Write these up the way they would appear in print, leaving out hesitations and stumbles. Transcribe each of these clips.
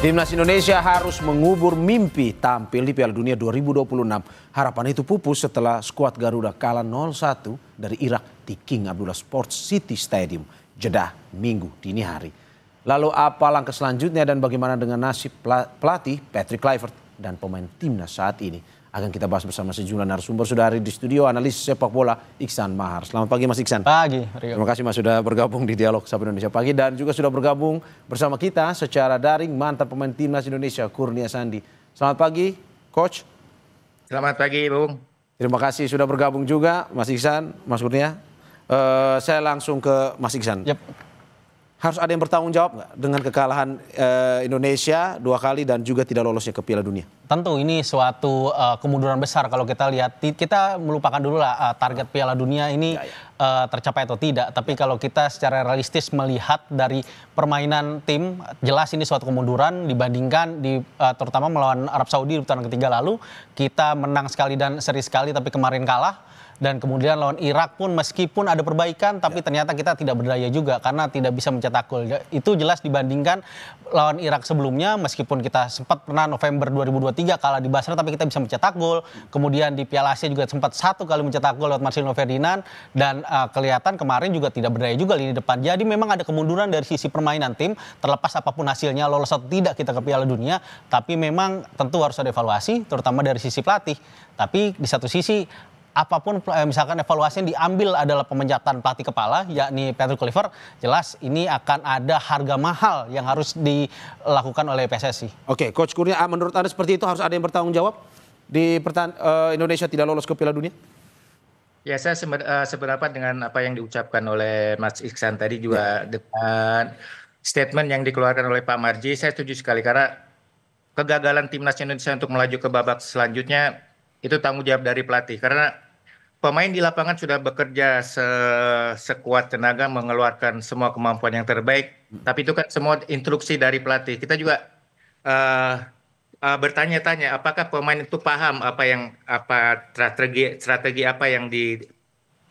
Timnas Indonesia harus mengubur mimpi tampil di Piala Dunia 2026. Harapan itu pupus setelah skuad Garuda kalah 0-1 dari Irak di King Abdullah Sports City Stadium, Jeddah, Minggu dini hari. Lalu apa langkah selanjutnya dan bagaimana dengan nasib pelatih Patrick Kluivert dan pemain timnas saat ini? Akan kita bahas bersama sejumlah narasumber. Sudah hari di studio analis sepak bola Iksan Mahar. Selamat pagi Mas Iksan. Pagi, Rio. Terima kasih Mas sudah bergabung di Dialog Sapa Indonesia Pagi. Dan juga sudah bergabung bersama kita secara daring mantan pemain timnas Indonesia Kurnia Sandi. Selamat pagi Coach. Selamat pagi Bung. Terima kasih sudah bergabung juga Mas Iksan, Mas Kurnia. Saya langsung ke Mas Iksan. Yep. Harus ada yang bertanggung jawab nggak dengan kekalahan Indonesia 2 kali dan juga tidak lolosnya ke Piala Dunia? Tentu ini suatu kemunduran besar kalau kita lihat. Kita melupakan dulu lah target Piala Dunia ini tercapai atau tidak. Tapi kalau kita secara realistis melihat dari permainan tim, jelas ini suatu kemunduran dibandingkan terutama melawan Arab Saudi di putaran ketiga lalu. Kita menang sekali dan seri sekali tapi kemarin kalah. Dan kemudian lawan Irak pun meskipun ada perbaikan tapi ternyata kita tidak berdaya juga karena tidak bisa mencetak gol. Itu jelas dibandingkan lawan Irak sebelumnya meskipun kita sempat pernah November 2023 kalah di Basra tapi kita bisa mencetak gol. Kemudian di Piala Asia juga sempat 1 kali mencetak gol lewat Marcelino Ferdinand dan kelihatan kemarin juga tidak berdaya juga lini depan. Jadi memang ada kemunduran dari sisi permainan tim terlepas apapun hasilnya lolos atau tidak kita ke Piala Dunia, tapi memang tentu harus ada evaluasi terutama dari sisi pelatih. Tapi di satu sisi apapun misalkan evaluasi yang diambil adalah pemecatan pelatih kepala yakni Patrick Kluivert, jelas ini akan ada harga mahal yang harus dilakukan oleh PSSI. Oke, Coach Kurnia, menurut Anda seperti itu harus ada yang bertanggung jawab di Indonesia tidak lolos ke Piala Dunia? Ya, saya sependapat dengan apa yang diucapkan oleh Mas Iksan tadi juga dengan statement yang dikeluarkan oleh Pak Marji. Saya setuju sekali karena kegagalan timnas Indonesia untuk melaju ke babak selanjutnya itu tanggung jawab dari pelatih karena pemain di lapangan sudah bekerja sekuat tenaga mengeluarkan semua kemampuan yang terbaik, tapi itu kan semua instruksi dari pelatih. Kita juga bertanya-tanya apakah pemain itu paham apa strategi apa yang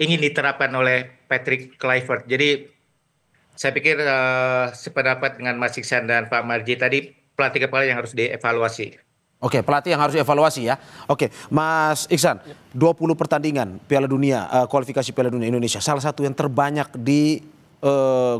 ingin diterapkan oleh Patrick Kluivert. Jadi saya pikir sependapat dengan Mas Iksan dan Pak Marji tadi, pelatih kepala yang harus dievaluasi. Oke, pelatih yang harus evaluasi ya. Oke, Mas Iksan, 20 pertandingan Piala Dunia, kualifikasi Piala Dunia Indonesia. Salah satu yang terbanyak di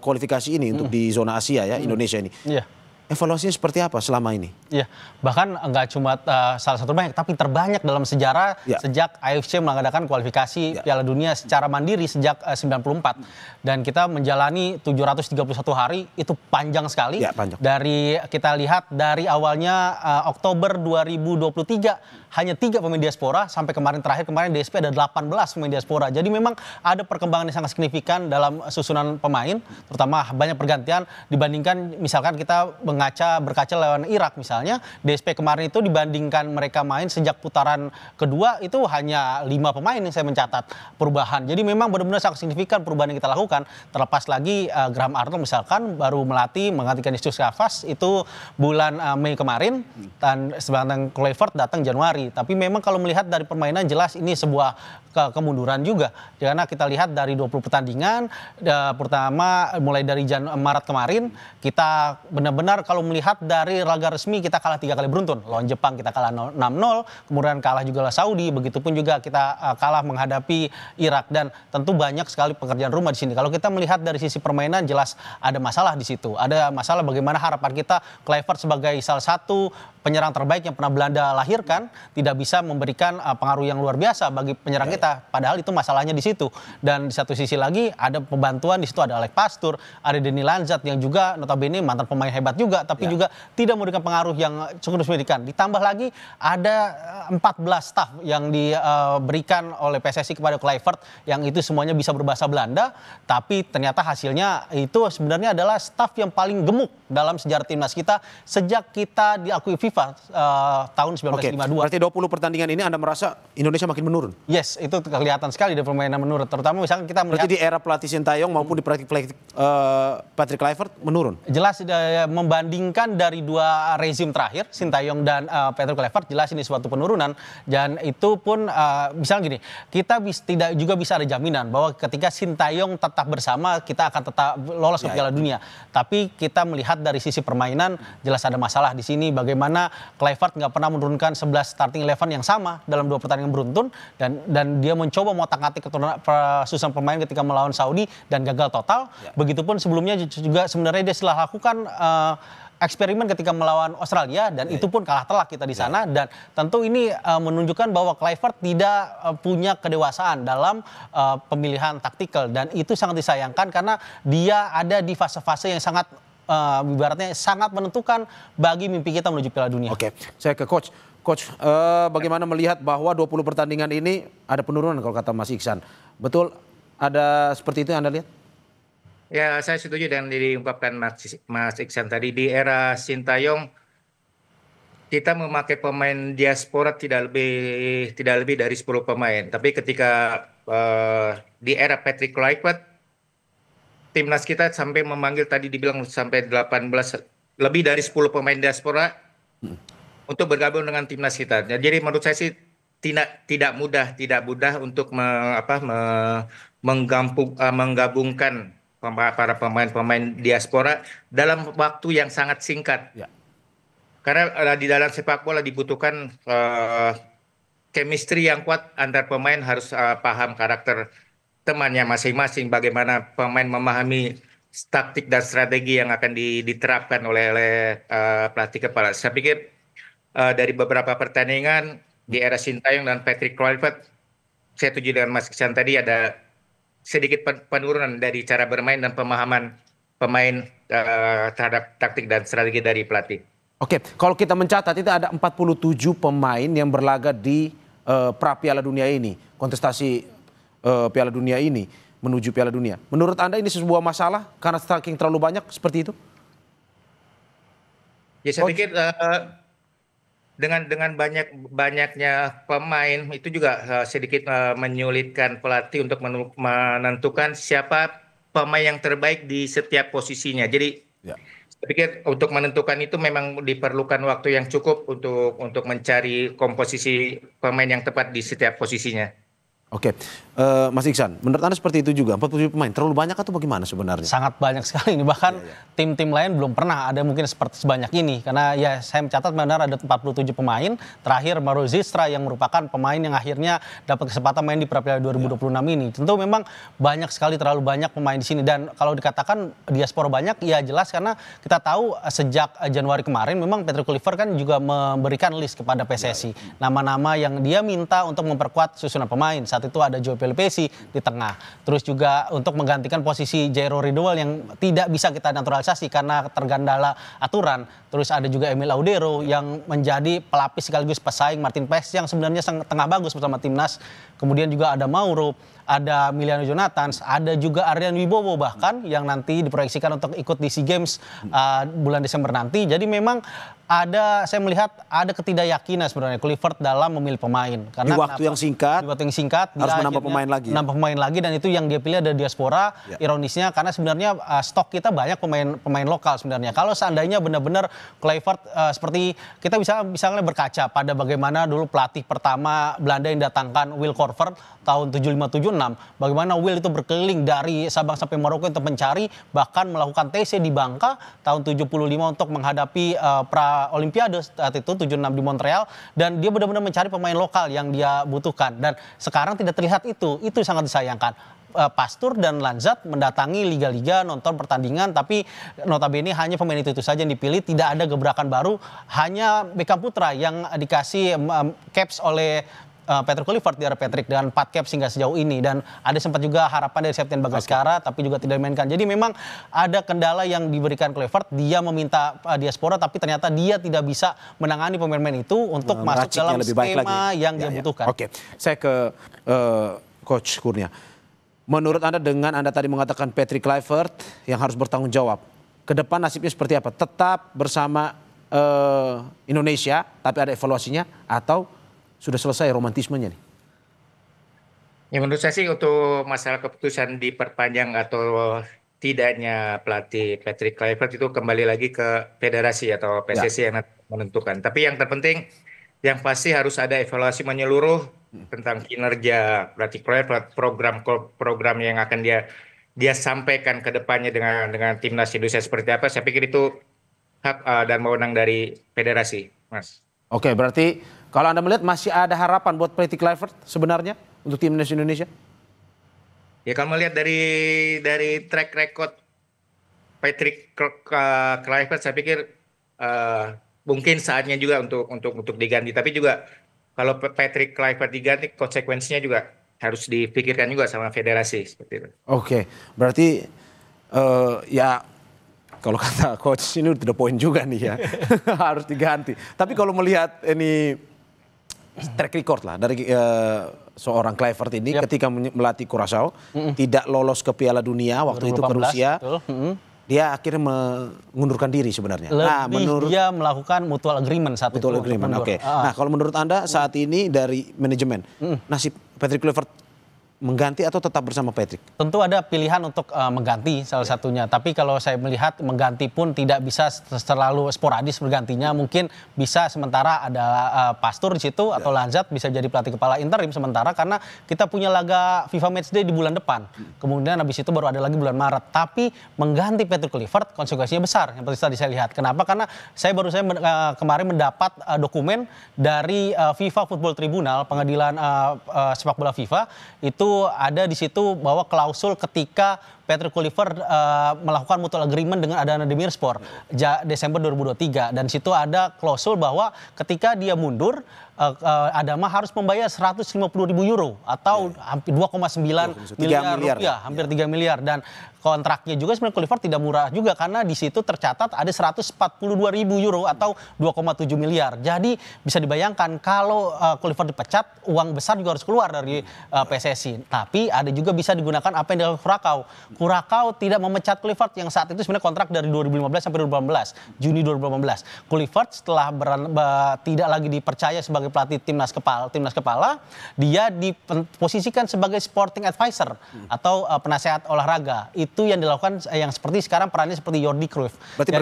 kualifikasi ini untuk di zona Asia ya, Indonesia ini. Iya. Evaluasinya seperti apa selama ini? Iya, bahkan nggak cuma salah satu banyak, tapi terbanyak dalam sejarah sejak AFC mengadakan kualifikasi Piala Dunia secara mandiri sejak 94. Dan kita menjalani 731 hari, itu panjang sekali. Ya, panjang. Dari kita lihat dari awalnya Oktober 2023 hanya 3 pemain diaspora, sampai kemarin DSP ada 18 pemain diaspora. Jadi memang ada perkembangan yang sangat signifikan dalam susunan pemain, terutama banyak pergantian dibandingkan misalkan kita berkaca lawan Irak misalnya, DSP kemarin itu dibandingkan mereka main sejak putaran kedua itu hanya 5 pemain yang saya mencatat perubahan. Jadi memang benar-benar sangat signifikan perubahan yang kita lakukan. Terlepas lagi Graham Arnold misalkan baru melatih menggantikan Istius Kafas itu bulan Mei kemarin dan sedangkan Kluivert datang Januari. Tapi memang kalau melihat dari permainan jelas ini sebuah kemunduran juga. Karena kita lihat dari 20 pertandingan pertama mulai dari Maret kemarin kita benar-benar kalau melihat dari laga resmi kita kalah 3 kali beruntun. Lawan Jepang kita kalah 6-0, kemudian kalah juga lawan Saudi, begitupun juga kita kalah menghadapi Irak dan tentu banyak sekali pekerjaan rumah di sini. Kalau kita melihat dari sisi permainan jelas ada masalah di situ. Ada masalah bagaimana harapan kita Kluivert sebagai salah satu penyerang terbaik yang pernah Belanda lahirkan tidak bisa memberikan pengaruh yang luar biasa bagi penyerang kita. Padahal itu masalahnya di situ. Dan di satu sisi lagi ada pembantuan di situ, ada Alec Pastur, ada Denny Lanzat yang juga notabene mantan pemain hebat juga, tapi juga tidak memberikan pengaruh yang cukup signifikan. Ditambah lagi ada 14 staf yang diberikan oleh PSSI kepada Kluivert yang itu semuanya bisa berbahasa Belanda, tapi ternyata hasilnya itu sebenarnya adalah staf yang paling gemuk dalam sejarah timnas kita sejak kita diakui FIFA tahun 1952. Berarti 20 pertandingan ini Anda merasa Indonesia makin menurun? Yes, itu kelihatan sekali dari permainan menurun. Terutama misalkan kita melihat berarti di era pelatih Sintayong maupun di Patrick Kluivert menurun? Jelas dibandingkan dari dua rezim terakhir, Sintayong dan Patrick Kluivert, jelas ini suatu penurunan. Dan itu pun misalnya gini, kita tidak juga bisa ada jaminan bahwa ketika Sintayong tetap bersama, kita akan tetap lolos ke Piala Dunia. Tapi kita melihat dari sisi permainan, jelas ada masalah di sini. Bagaimana Kluivert nggak pernah menurunkan 11 starting 11 yang sama dalam 2 pertandingan beruntun, dan dia mencoba mengotak-atik susunan pemain ketika melawan Saudi dan gagal total. Begitupun sebelumnya juga sebenarnya dia setelah lakukan eksperimen ketika melawan Australia dan itu pun kalah telak kita di sana. Dan tentu ini menunjukkan bahwa Kluivert tidak punya kedewasaan dalam pemilihan taktikal, dan itu sangat disayangkan karena dia ada di fase-fase yang sangat ibaratnya sangat menentukan bagi mimpi kita menuju Piala Dunia. Oke, saya ke Coach. Coach, bagaimana melihat bahwa 20 pertandingan ini ada penurunan kalau kata Mas Iksan? Betul ada seperti itu yang Anda lihat? Ya, saya setuju dengan diungkapkan Mas Iksan tadi. Di era Sintayong, kita memakai pemain diaspora tidak lebih dari 10 pemain. Tapi ketika di era Patrick Kluivert, timnas kita sampai memanggil, tadi dibilang sampai 18, lebih dari 10 pemain diaspora untuk bergabung dengan timnas kita. Jadi menurut saya sih tidak mudah untuk menggabungkan para pemain diaspora dalam waktu yang sangat singkat. Ya. Karena di dalam sepak bola dibutuhkan chemistry yang kuat antar pemain, harus paham karakter temannya masing-masing, bagaimana pemain memahami taktik dan strategi yang akan diterapkan oleh pelatih kepala. Saya pikir dari beberapa pertandingan di era Sintayong dan Patrick Kluivert, saya setuju dengan Mas Iksan tadi, ada sedikit penurunan dari cara bermain dan pemahaman pemain terhadap taktik dan strategi dari pelatih. Oke, kalau kita mencatat itu ada 47 pemain yang berlaga di pra Piala Dunia ini, kontestasi Piala Dunia ini menuju Piala Dunia. Menurut Anda ini sebuah masalah karena saking terlalu banyak seperti itu? Ya, saya pikir dengan banyaknya pemain itu juga sedikit menyulitkan pelatih untuk menentukan siapa pemain yang terbaik di setiap posisinya. Jadi saya pikir untuk menentukan itu memang diperlukan waktu yang cukup untuk mencari komposisi pemain yang tepat di setiap posisinya. Oke, Mas Iksan, menurut Anda seperti itu juga? 47 pemain terlalu banyak atau bagaimana sebenarnya? Sangat banyak sekali ini, bahkan tim-tim lain belum pernah ada mungkin sebanyak ini. Karena ya saya mencatat benar ada 47 pemain, terakhir Mauro Zistra yang merupakan pemain yang akhirnya dapat kesempatan main di Piala 2026 ini. Tentu memang banyak sekali, terlalu banyak pemain di sini. Dan kalau dikatakan diaspora banyak, ya jelas karena kita tahu sejak Januari kemarin memang Patrick Kluivert kan juga memberikan list kepada PSSI. Nama-nama yang dia minta untuk memperkuat susunan pemain. Saat itu ada Joe Pelupessy di tengah. Terus juga untuk menggantikan posisi Jairo Ridowell yang tidak bisa kita naturalisasi karena tergandala aturan. Terus ada juga Emil Audero yang menjadi pelapis sekaligus pesaing Martin Paes yang sebenarnya tengah bagus bersama timnas. Kemudian juga ada Mauro, ada Miliano Jonathans, ada juga Aryan Wibowo bahkan yang nanti diproyeksikan untuk ikut di SEA Games bulan Desember nanti. Jadi memang saya melihat ada ketidakyakinan sebenarnya Kluivert dalam memilih pemain. Karena di waktu yang singkat harus menambah pemain lagi. Menambah pemain lagi, dan itu yang dia pilih ada diaspora. Ironisnya karena sebenarnya stok kita banyak pemain lokal sebenarnya. Kalau seandainya benar-benar Kluivert seperti kita bisa misalnya berkaca pada bagaimana dulu pelatih pertama Belanda yang datangkan Will Korver tahun 75-76, bagaimana Will itu berkeliling dari Sabang sampai Maroko untuk mencari, bahkan melakukan TC di Bangka tahun 75 untuk menghadapi Olimpiade saat itu 76 di Montreal, dan dia benar-benar mencari pemain lokal yang dia butuhkan. Dan sekarang tidak terlihat itu sangat disayangkan. Pastur dan Lanzat mendatangi liga-liga, nonton pertandingan, tapi notabene hanya pemain itu saja yang dipilih, tidak ada gebrakan baru. Hanya Beckham Putra yang dikasih caps oleh Patrick Kluivert di era Patrick dengan 4 caps hingga sejauh ini, dan ada sempat juga harapan dari Septian Bagaskara tapi juga tidak dimainkan. Jadi memang ada kendala yang diberikan Kluivert, dia meminta diaspora tapi ternyata dia tidak bisa menangani pemain-pemain itu untuk masuk dalam skema yang dia butuhkan. Oke, saya ke Coach Kurnia. Menurut Anda dengan Anda tadi mengatakan Patrick Kluivert yang harus bertanggung jawab, ke depan nasibnya seperti apa? Tetap bersama Indonesia tapi ada evaluasinya atau sudah selesai romantismenya nih? Ya, menurut saya sih untuk masalah keputusan diperpanjang atau tidaknya pelatih Patrick Kluivert itu kembali lagi ke federasi atau Ya. PSSI yang nanti menentukan. Tapi yang terpenting, yang pasti harus ada evaluasi menyeluruh tentang kinerja pelatih Kluivert, program yang akan dia sampaikan ke depannya dengan timnas Indonesia seperti apa. Saya pikir itu hak dan wewenang dari federasi, Mas. Oke, berarti kalau Anda melihat masih ada harapan buat Patrick Kluivert sebenarnya untuk timnas Indonesia? Ya kalau melihat dari track record Patrick Kluivert, saya pikir mungkin saatnya juga untuk diganti. Tapi juga kalau Patrick Kluivert diganti, konsekuensinya juga harus dipikirkan juga sama federasi seperti itu. Oke, berarti ya kalau kata coach ini udah poin juga nih ya. Harus diganti. Tapi kalau melihat ini track record lah dari seorang Kluivert ini ketika melatih Curaçao tidak lolos ke Piala Dunia waktu itu ke 2018, Rusia. betul. Dia akhirnya mengundurkan diri sebenarnya. Lebih dia melakukan mutual agreement saat itu. Mutual agreement, oke. Nah, kalau menurut Anda saat ini dari manajemen, nasib Patrick Kluivert mengganti atau tetap bersama Patrick? Tentu ada pilihan untuk mengganti salah satunya. Tapi kalau saya melihat mengganti pun tidak bisa terlalu sporadis bergantinya. Mungkin bisa sementara ada Pastur di situ atau Lanzat bisa jadi pelatih kepala interim sementara karena kita punya laga FIFA Matchday di bulan depan. Kemudian habis itu baru ada lagi bulan Maret. Tapi mengganti Patrick Kluivert konsekuensinya besar. Yang seperti tadi saya lihat. Kenapa? Karena saya baru kemarin mendapat dokumen dari FIFA Football Tribunal, pengadilan sepak bola FIFA itu ada di situ bahwa klausul ketika Patrick Kluivert melakukan mutual agreement dengan Adana Demirspor Desember 2023 dan situ ada klausul bahwa ketika dia mundur Adama harus membayar 150.000 euro atau hampir 2,9 miliar rupiah, hampir 3 miliar dan kontraknya juga sebenarnya Kluivert tidak murah juga karena di situ tercatat ada 142.000 euro atau 2,7 miliar. Jadi bisa dibayangkan kalau Kluivert dipecat uang besar juga harus keluar dari PSSI. Tapi ada juga bisa digunakan apa yang dilakukan Curaçao. Curaçao tidak memecat Kluivert yang saat itu sebenarnya kontrak dari 2015 sampai 2018, Juni 2018. Kluivert setelah tidak lagi dipercaya sebagai pelatih timnas kepala, dia diposisikan sebagai sporting advisor atau penasehat olahraga. Itu yang dilakukan yang seperti sekarang perannya seperti Jordi Cruyff. Berarti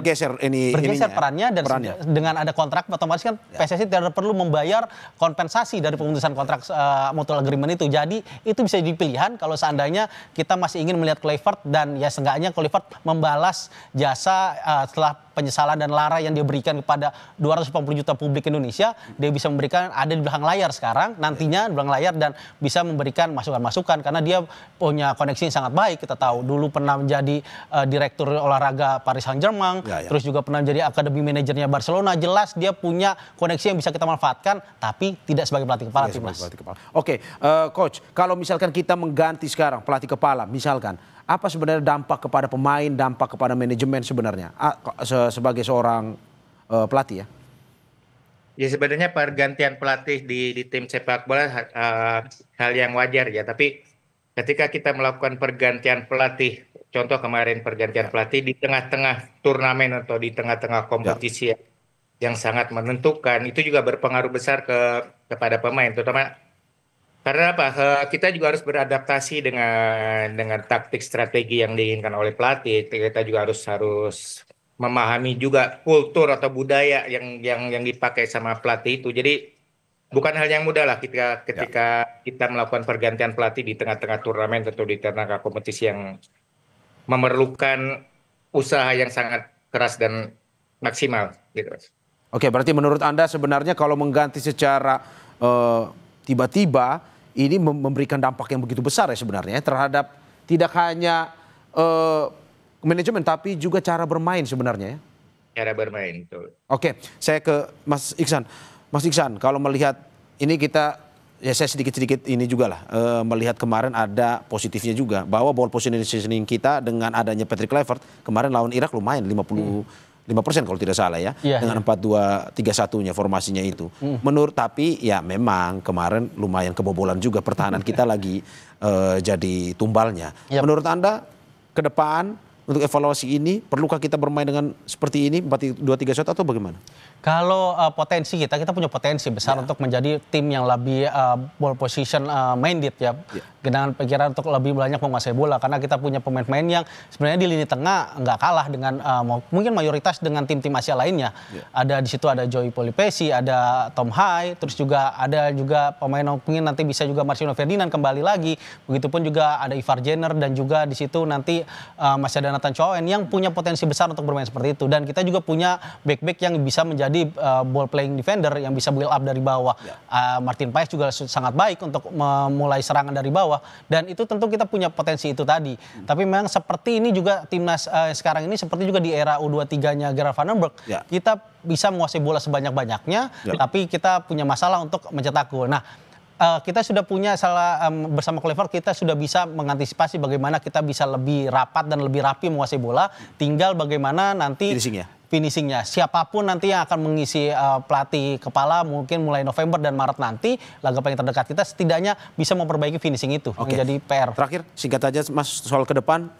bergeser perannya dan dengan ada kontrak otomatis kan PSSI tidak perlu membayar kompensasi dari pemutusan kontrak mutual agreement itu. Jadi itu bisa jadi pilihan kalau seandainya kita masih ingin melihat Kluivert dan ya seenggaknya Kluivert membalas jasa setelah penyesalan dan lara yang dia berikan kepada 240 juta publik Indonesia, dia bisa memberikan ada di belakang layar sekarang, nantinya di belakang layar dan bisa memberikan masukan-masukan karena dia punya koneksi yang sangat baik. Kita tahu dulu pernah menjadi direktur olahraga Paris Saint-Germain, terus juga pernah menjadi akademi manajernya Barcelona. Jelas dia punya koneksi yang bisa kita manfaatkan, tapi tidak sebagai pelatih kepala timnas. Oke, coach, kalau misalkan kita mengganti sekarang pelatih kepala, misalkan apa sebenarnya dampak kepada pemain, dampak kepada manajemen sebenarnya sebagai seorang pelatih ya? Ya sebenarnya pergantian pelatih di tim sepak bola hal yang wajar ya. Tapi ketika kita melakukan pergantian pelatih, contoh kemarin pergantian pelatih di tengah-tengah turnamen atau di tengah-tengah kompetisi yang sangat menentukan, itu juga berpengaruh besar kepada pemain, terutama karena apa? Kita juga harus beradaptasi dengan taktik strategi yang diinginkan oleh pelatih. Kita juga harus memahami juga kultur atau budaya yang dipakai sama pelatih itu. Jadi bukan hal yang mudah lah ketika kita melakukan pergantian pelatih di tengah-tengah turnamen atau di tengah kompetisi yang memerlukan usaha yang sangat keras dan maksimal. Gitu. Oke, berarti menurut Anda sebenarnya kalau mengganti secara tiba-tiba ini memberikan dampak yang begitu besar ya sebenarnya terhadap tidak hanya manajemen tapi juga cara bermain sebenarnya ya. Cara bermain, betul. Oke, saya ke Mas Iksan. Mas Iksan, kalau melihat ini kita ya saya sedikit-sedikit ini juga lah melihat kemarin ada positifnya juga bahwa ball positioning kita dengan adanya Patrick Kluivert kemarin lawan Irak lumayan 55% kalau tidak salah ya, dengan 4-2-3-1-nya formasinya itu. Tapi ya memang kemarin lumayan kebobolan juga pertahanan kita lagi jadi tumbalnya. Menurut Anda ke depan untuk evaluasi ini? Perlukah kita bermain dengan seperti ini 4-2-3-1 atau bagaimana? Kalau potensi kita punya potensi besar untuk menjadi tim yang lebih ball position minded ya. Dengan pikiran untuk lebih banyak menguasai bola, karena kita punya pemain-pemain yang sebenarnya di lini tengah nggak kalah dengan mungkin mayoritas dengan tim-tim Asia lainnya. Ada di situ ada Joey Polipesi, ada Tom Hai, terus juga ada juga pemain mungkin nanti bisa juga Marcelino Ferdinand kembali lagi. Begitupun juga ada Ivar Jenner dan juga di situ nanti masih ada Nathan Chowen yang punya potensi besar untuk bermain seperti itu. Dan kita juga punya back-back yang bisa menjadi ball playing defender yang bisa build up dari bawah. Martin Paes juga sangat baik untuk memulai serangan dari bawah. Dan itu tentu kita punya potensi itu tadi. Tapi memang seperti ini juga timnas sekarang ini seperti juga di era U23-nya Gerard van den Berg. Kita bisa menguasai bola sebanyak-banyaknya, tapi kita punya masalah untuk mencetak gol. Nah, kita sudah punya bersama Kluivert kita sudah bisa mengantisipasi bagaimana kita bisa lebih rapat dan lebih rapi menguasai bola. Tinggal bagaimana nanti finishingnya. Siapapun nanti yang akan mengisi pelatih kepala mungkin mulai November dan Maret nanti, laga paling terdekat kita setidaknya bisa memperbaiki finishing itu menjadi PR. Terakhir singkat aja Mas soal ke depan,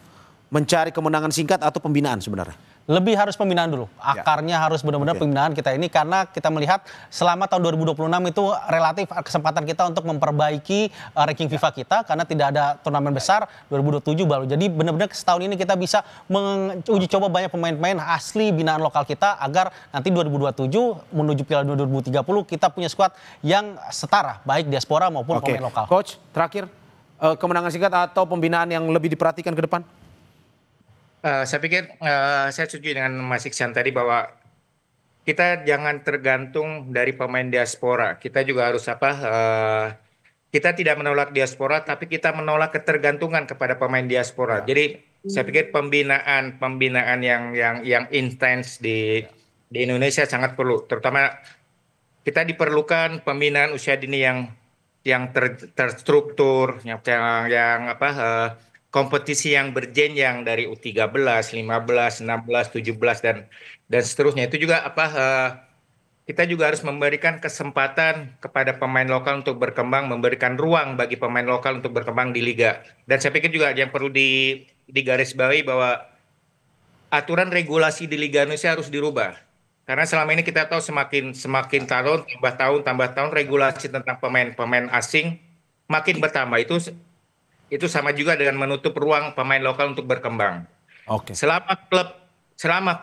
mencari kemenangan singkat atau pembinaan sebenarnya? Lebih harus pembinaan dulu. Akarnya harus benar-benar pembinaan kita ini, karena kita melihat selama tahun 2026 itu relatif kesempatan kita untuk memperbaiki ranking FIFA kita, karena tidak ada turnamen besar 2027 baru. Jadi benar-benar setahun ini kita bisa menguji coba banyak pemain-pemain asli binaan lokal kita agar nanti 2027 menuju Piala Dunia 2030 kita punya skuad yang setara baik diaspora maupun pemain lokal. Coach, terakhir kemenangan singkat atau pembinaan yang lebih diperhatikan ke depan? Saya pikir saya setuju dengan Mas Iksan tadi bahwa kita jangan tergantung dari pemain diaspora. Kita juga harus kita tidak menolak diaspora, tapi kita menolak ketergantungan kepada pemain diaspora. Jadi saya pikir pembinaan yang intens di Indonesia sangat perlu. Terutama kita diperlukan pembinaan usia dini yang terstruktur, kompetisi yang berjenjang dari U13, 15, 16, 17 dan seterusnya. Itu juga kita juga harus memberikan kesempatan kepada pemain lokal untuk berkembang, memberikan ruang bagi pemain lokal untuk berkembang di liga. Dan saya pikir juga yang perlu digarisbawahi bahwa aturan regulasi di Liga Indonesia harus dirubah. Karena selama ini kita tahu semakin tambah tahun regulasi tentang pemain asing makin bertambah. Itu sama juga dengan menutup ruang pemain lokal untuk berkembang. Selama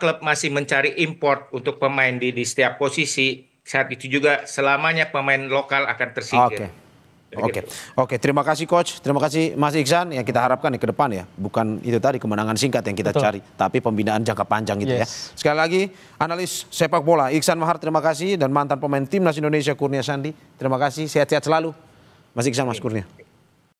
klub masih mencari import untuk pemain di setiap posisi, saat itu juga selamanya pemain lokal akan tersingkir. Oke, terima kasih Coach, terima kasih Mas Iksan. Yang kita harapkan ke depan ya, bukan itu tadi kemenangan singkat yang kita cari, tapi pembinaan jangka panjang gitu ya. Sekali lagi, analis sepak bola Iksan Mahar, terima kasih, dan mantan pemain timnas Indonesia Kurnia Sandi, terima kasih, sehat-sehat selalu Mas Iksan, Mas Kurnia.